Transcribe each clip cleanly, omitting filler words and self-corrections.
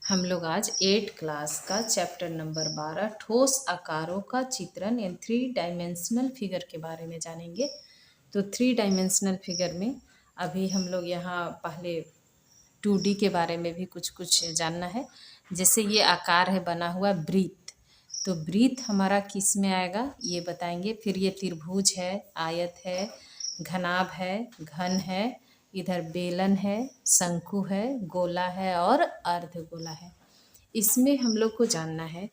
हम लोग आज 8 क्लास का चैप्टर नंबर 12 ठोस आकारों का चित्रण या 3 डायमेंशनल फिगर के बारे में जानेंगे। तो 3 डायमेंशनल फिगर में अभी हम लोग यहाँ पहले 2D के बारे में भी कुछ कुछ जानना है। जैसे ये आकार है बना हुआ वृत्त, तो वृत्त हमारा किस में आएगा ये बताएंगे। फिर ये त्रिभुज है, आयत है, घनाभ है, घन है, इधर बेलन है, शंकु है, गोला है और अर्धगोला है। इसमें हम लोग को जानना है,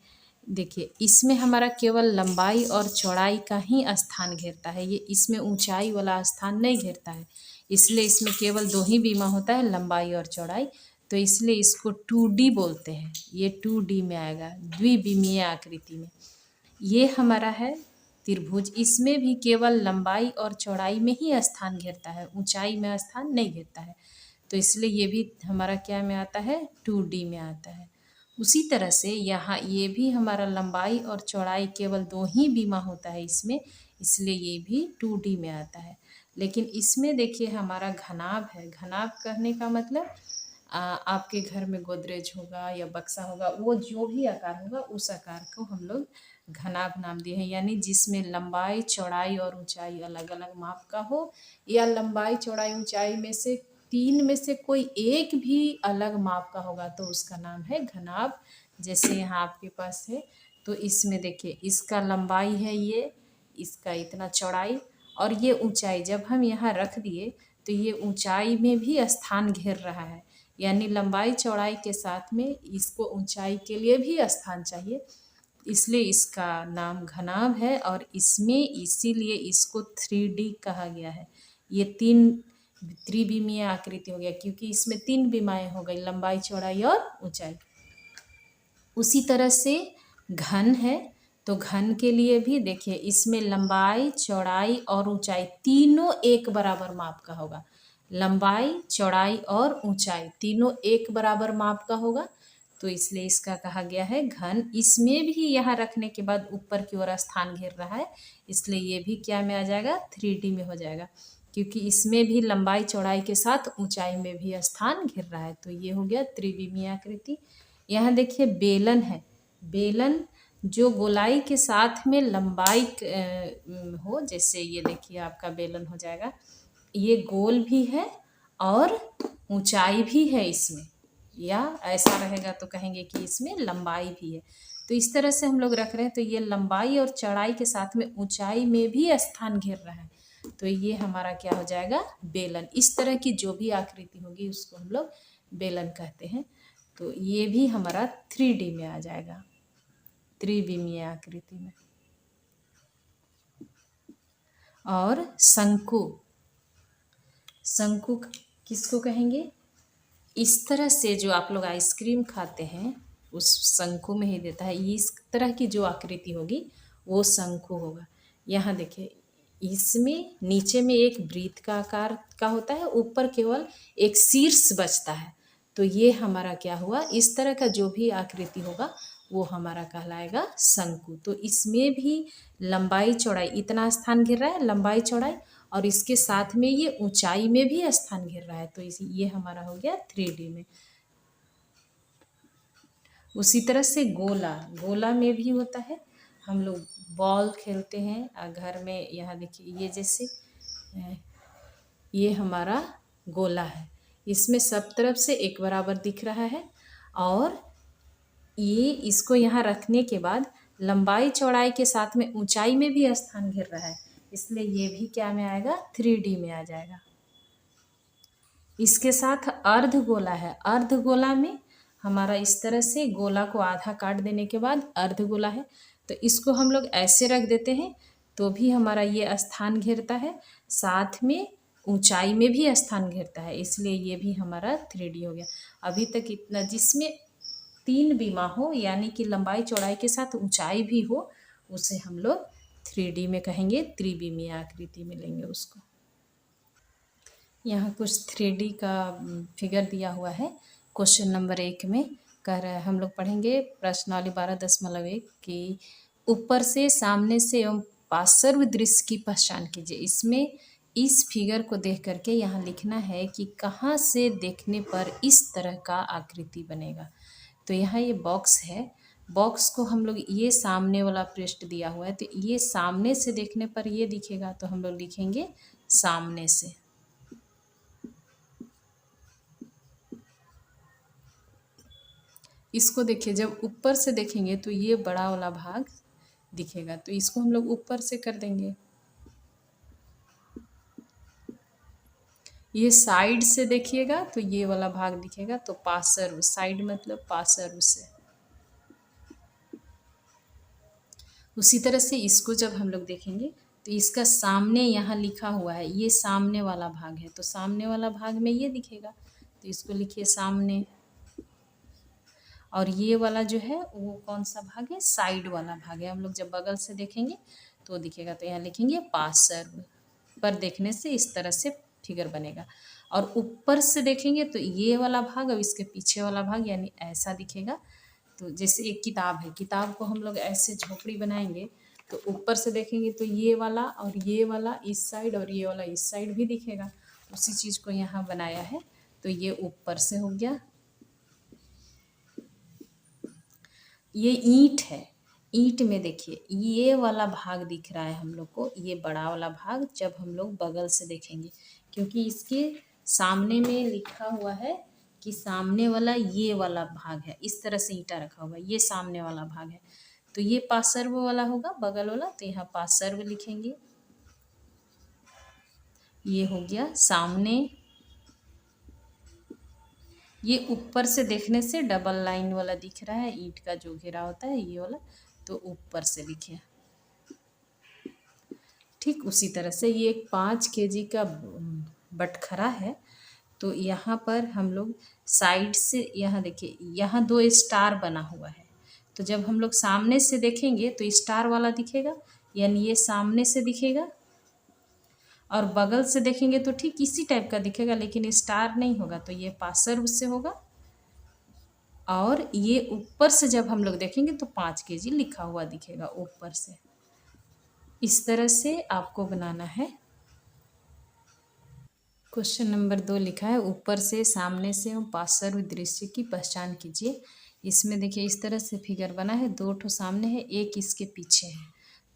देखिए इसमें हमारा केवल लंबाई और चौड़ाई का ही स्थान घेरता है, ये इसमें ऊंचाई वाला स्थान नहीं घेरता है। इसलिए इसमें केवल दो ही बीमा होता है, लंबाई और चौड़ाई। तो इसलिए इसको 2D बोलते हैं, ये 2D में आएगा, द्विविमीय आकृति में। ये हमारा है त्रिभुज, इसमें भी केवल लंबाई और चौड़ाई में ही स्थान घेरता है, ऊंचाई में स्थान नहीं घेरता है। तो इसलिए ये भी हमारा क्या में आता है, 2D में आता है। उसी तरह से यहाँ ये भी हमारा लंबाई और चौड़ाई केवल दो ही बीमा होता है इसमें, इसलिए ये भी 2D में आता है। लेकिन इसमें देखिए हमारा घनाभ है। घनाभ कहने का मतलब आपके घर में गोदरेज होगा या बक्सा होगा, वो जो भी आकार होगा उस आकार को हम लोग घनाभ नाम दिए हैं। यानी जिसमें लंबाई चौड़ाई और ऊंचाई अलग अलग माप का हो, या लंबाई चौड़ाई ऊंचाई में से तीन में से कोई एक भी अलग माप का होगा तो उसका नाम है घनाभ। जैसे यहाँ आपके पास है, तो इसमें देखिए इसका लंबाई है ये, इसका इतना चौड़ाई और ये ऊंचाई जब हम यहाँ रख दिए तो ये ऊंचाई में भी स्थान घेर रहा है। यानी लंबाई चौड़ाई के साथ में इसको ऊंचाई के लिए भी स्थान चाहिए, इसलिए इसका नाम घनाभ है। और इसमें इसीलिए इसको 3D कहा गया है। ये तीन त्रिविमीय आकृति हो गया क्योंकि इसमें तीन बीमाएं हो गई, लंबाई चौड़ाई और ऊंचाई। उसी तरह से घन है, तो घन के लिए भी देखिए इसमें लंबाई चौड़ाई और ऊंचाई तीनों एक बराबर माप का होगा। लंबाई चौड़ाई और ऊंचाई तीनों एक बराबर माप का होगा, तो इसलिए इसका कहा गया है घन। इसमें भी यहाँ रखने के बाद ऊपर की ओर स्थान घेर रहा है, इसलिए ये भी क्या में आ जाएगा, 3D में हो जाएगा, क्योंकि इसमें भी लंबाई चौड़ाई के साथ ऊंचाई में भी स्थान घेर रहा है। तो ये हो गया त्रिविमीय आकृति। यहाँ देखिए बेलन है। बेलन जो गोलाई के साथ में लंबाई हो, जैसे ये देखिए आपका बेलन हो जाएगा, ये गोल भी है और ऊंचाई भी है इसमें, या ऐसा रहेगा तो कहेंगे कि इसमें लंबाई भी है। तो इस तरह से हम लोग रख रहे हैं, तो ये लंबाई और चौड़ाई के साथ में ऊंचाई में भी स्थान घेर रहा है, तो ये हमारा क्या हो जाएगा, बेलन। इस तरह की जो भी आकृति होगी उसको हम लोग बेलन कहते हैं। तो ये भी हमारा 3D में आ जाएगा, त्रिविमीय आकृति में। और शंकु, शंकु किसको कहेंगे, इस तरह से जो आप लोग आइसक्रीम खाते हैं उस शंकु में ही देता है, इस तरह की जो आकृति होगी वो शंकु होगा। यहाँ देखिए इसमें नीचे में एक वृत्त का आकार का होता है, ऊपर केवल एक शीर्ष बचता है, तो ये हमारा क्या हुआ, इस तरह का जो भी आकृति होगा वो हमारा कहलाएगा शंकु। तो इसमें भी लंबाई चौड़ाई इतना स्थान घेर रहा है, लंबाई चौड़ाई, और इसके साथ में ये ऊंचाई में भी स्थान घेर रहा है, तो ये हमारा हो गया 3D में। उसी तरह से गोला, गोला में भी होता है, हम लोग बॉल खेलते हैं घर में। यहाँ देखिए ये जैसे ये हमारा गोला है, इसमें सब तरफ से एक बराबर दिख रहा है, और ये इसको यहाँ रखने के बाद लंबाई चौड़ाई के साथ में ऊंचाई में भी स्थान घेर रहा है, इसलिए ये भी क्या में आएगा, 3D में आ जाएगा। इसके साथ अर्धगोला है। अर्धगोला में हमारा इस तरह से गोला को आधा काट देने के बाद अर्धगोला है, तो इसको हम लोग ऐसे रख देते हैं तो भी हमारा ये स्थान घेरता है, साथ में ऊंचाई में भी स्थान घेरता है, इसलिए ये भी हमारा 3D हो गया। अभी तक इतना, जिसमें तीन बीमा हो यानी कि लंबाई चौड़ाई के साथ ऊंचाई भी हो, उसे हम लोग 3D में कहेंगे, त्रिविमीय आकृति में लेंगे उसको। यहाँ कुछ 3D का फिगर दिया हुआ है। क्वेश्चन नंबर 1 में कह रहा है, हम लोग पढ़ेंगे प्रश्नावली 12.1 कि ऊपर से, सामने से एवं पार्श्व दृश्य की पहचान कीजिए। इसमें इस फिगर को देख करके यहाँ लिखना है कि कहाँ से देखने पर इस तरह का आकृति बनेगा। तो यहाँ ये बॉक्स है, बॉक्स को हम लोग ये सामने वाला पृष्ठ दिया हुआ है, तो ये सामने से देखने पर ये दिखेगा, तो हम लोग लिखेंगे सामने से। इसको देखिए, जब ऊपर से देखेंगे तो ये बड़ा वाला भाग दिखेगा, तो इसको हम लोग ऊपर से कर देंगे। ये साइड से देखिएगा तो ये वाला भाग दिखेगा, तो पार्श्व, साइड मतलब पार्श्व से। उसी तरह से इसको जब हम लोग देखेंगे तो इसका सामने यहाँ लिखा हुआ है, ये सामने वाला भाग है, तो सामने वाला भाग में ये दिखेगा, तो इसको लिखिए सामने। और ये वाला जो है वो कौन सा भाग है, साइड वाला भाग है। हम लोग जब बगल से देखेंगे तो दिखेगा, तो यहाँ लिखेंगे पार्श्व। पर देखने से इस तरह से फिगर बनेगा। और ऊपर से देखेंगे तो ये वाला भाग और इसके पीछे वाला भाग यानी ऐसा दिखेगा। तो जैसे एक किताब है, किताब को हम लोग ऐसे झोपड़ी बनाएंगे, तो ऊपर से देखेंगे तो ये वाला और ये वाला इस साइड और ये वाला इस साइड भी दिखेगा। उसी चीज़ को यहाँ बनाया है, तो ये ऊपर से हो गया। ये ईंट है, ईंट में देखिए ये वाला भाग दिख रहा है हम लोग को, ये बड़ा वाला भाग जब हम लोग बगल से देखेंगे, क्योंकि इसके सामने में लिखा हुआ है कि सामने वाला ये वाला भाग है, इस तरह से ईंटा रखा हुआ है, ये सामने वाला भाग है, तो ये पार्श्व वाला होगा बगल वाला, तो यहाँ पार्श्व लिखेंगे। ये हो गया सामने। ये ऊपर से देखने से डबल लाइन वाला दिख रहा है, ईंट का जो घेरा होता है ये वाला, तो ऊपर से लिखे। ठीक उसी तरह से ये एक 5 केजी का बटखरा है, तो यहाँ पर हम लोग साइड से, यहाँ देखिए यहाँ 2 स्टार बना हुआ है, तो जब हम लोग सामने से देखेंगे तो स्टार वाला दिखेगा, यानी ये सामने से दिखेगा। और बगल से देखेंगे तो ठीक इसी टाइप का दिखेगा, लेकिन स्टार नहीं होगा, तो ये पार्श्व से होगा। और ये ऊपर से जब हम लोग देखेंगे तो 5 केजी लिखा हुआ दिखेगा ऊपर से। इस तरह से आपको बनाना है। क्वेश्चन नंबर 2 लिखा है, ऊपर से, सामने से एवं पार्श्व दृश्य की पहचान कीजिए। इसमें देखिए इस तरह से फिगर बना है, 2 ठो सामने है, एक इसके पीछे है।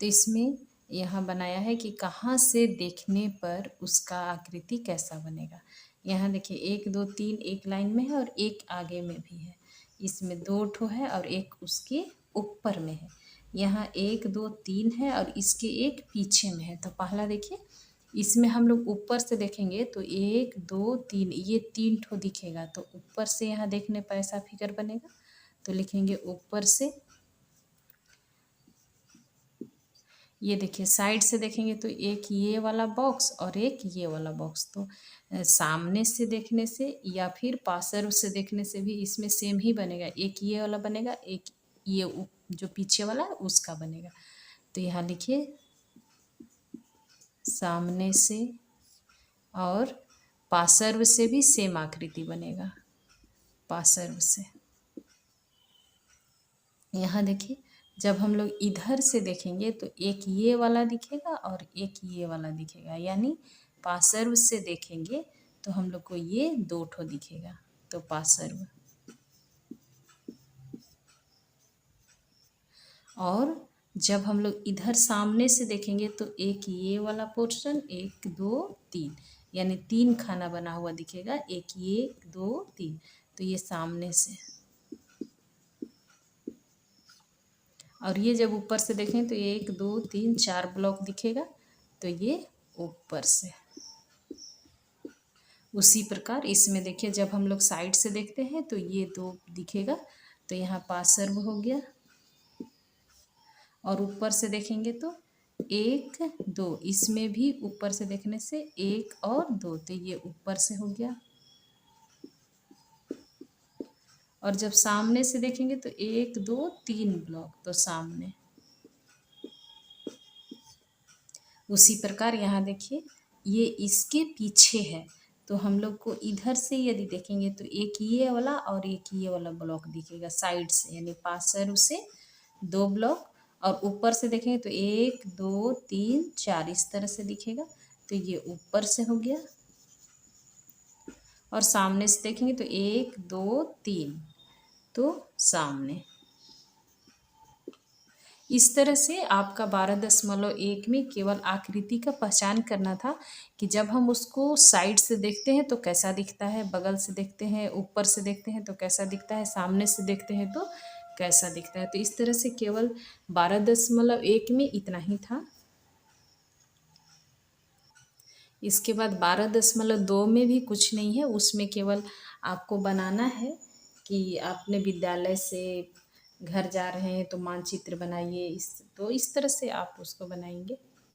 तो इसमें यहाँ बनाया है कि कहाँ से देखने पर उसका आकृति कैसा बनेगा। यहाँ देखिए 1 2 3 एक लाइन में है और एक आगे में भी है। इसमें 2 ठो है और एक उसके ऊपर में है। यहाँ 1 2 3 है और इसके एक पीछे में है। तो पहला देखिए, इसमें हम लोग ऊपर से देखेंगे तो 1 2 3, ये 3 ठो दिखेगा, तो ऊपर से यहाँ देखने पर ऐसा फिगर बनेगा, तो लिखेंगे ऊपर से। ये देखिए साइड से देखेंगे तो एक ये वाला बॉक्स और एक ये वाला बॉक्स, तो सामने से देखने से या फिर पार्श्व से देखने से भी इसमें सेम ही बनेगा, एक ये वाला बनेगा, एक ये जो पीछे वाला है उसका बनेगा। तो यहाँ लिखिए सामने से, और पार्श्व से भी सेम आकृति बनेगा, पार्श्व से। यहाँ देखिए जब हम लोग इधर से देखेंगे तो एक ये वाला दिखेगा और एक ये वाला दिखेगा, यानी पार्श्व से देखेंगे तो हम लोग को ये 2 ठो दिखेगा, तो पार्श्व। और जब हम लोग इधर सामने से देखेंगे तो एक ये वाला पोर्शन, 1 2 3, यानी 3 खाना बना हुआ दिखेगा, एक ये 2 3, तो ये सामने से। और ये जब ऊपर से देखें तो 1 2 3 4 ब्लॉक दिखेगा, तो ये ऊपर से। उसी प्रकार इसमें देखिए जब हम लोग साइड से देखते हैं तो ये 2 दिखेगा, तो यहाँ पार्श्व हो गया। और ऊपर से देखेंगे तो 1 2, इसमें भी ऊपर से देखने से 1 और 2, तो ये ऊपर से हो गया। और जब सामने से देखेंगे तो 1 2 3 ब्लॉक, तो सामने। उसी प्रकार यहाँ देखिए ये इसके पीछे है, तो हम लोग को इधर से यदि देखेंगे तो एक ये वाला और एक ये वाला ब्लॉक दिखेगा साइड से, यानी पार्श्व से 2 ब्लॉक। और ऊपर से देखेंगे तो 1 2 3 4 इस तरह से दिखेगा, तो ये ऊपर से हो गया, और सामने से देखेंगे तो 1 2 3, तो सामने। इस तरह से आपका 12.1 में केवल आकृति का पहचान करना था कि जब हम उसको साइड से देखते हैं तो कैसा दिखता है, बगल से देखते हैं, ऊपर से देखते हैं तो कैसा दिखता है, सामने से देखते हैं तो कैसा दिखता है। तो इस तरह से केवल 12.1 में इतना ही था। इसके बाद 12.2 में भी कुछ नहीं है, उसमें केवल आपको बनाना है कि आपने विद्यालय से घर जा रहे हैं तो मानचित्र बनाइए, इस तरह से आप उसको बनाएंगे।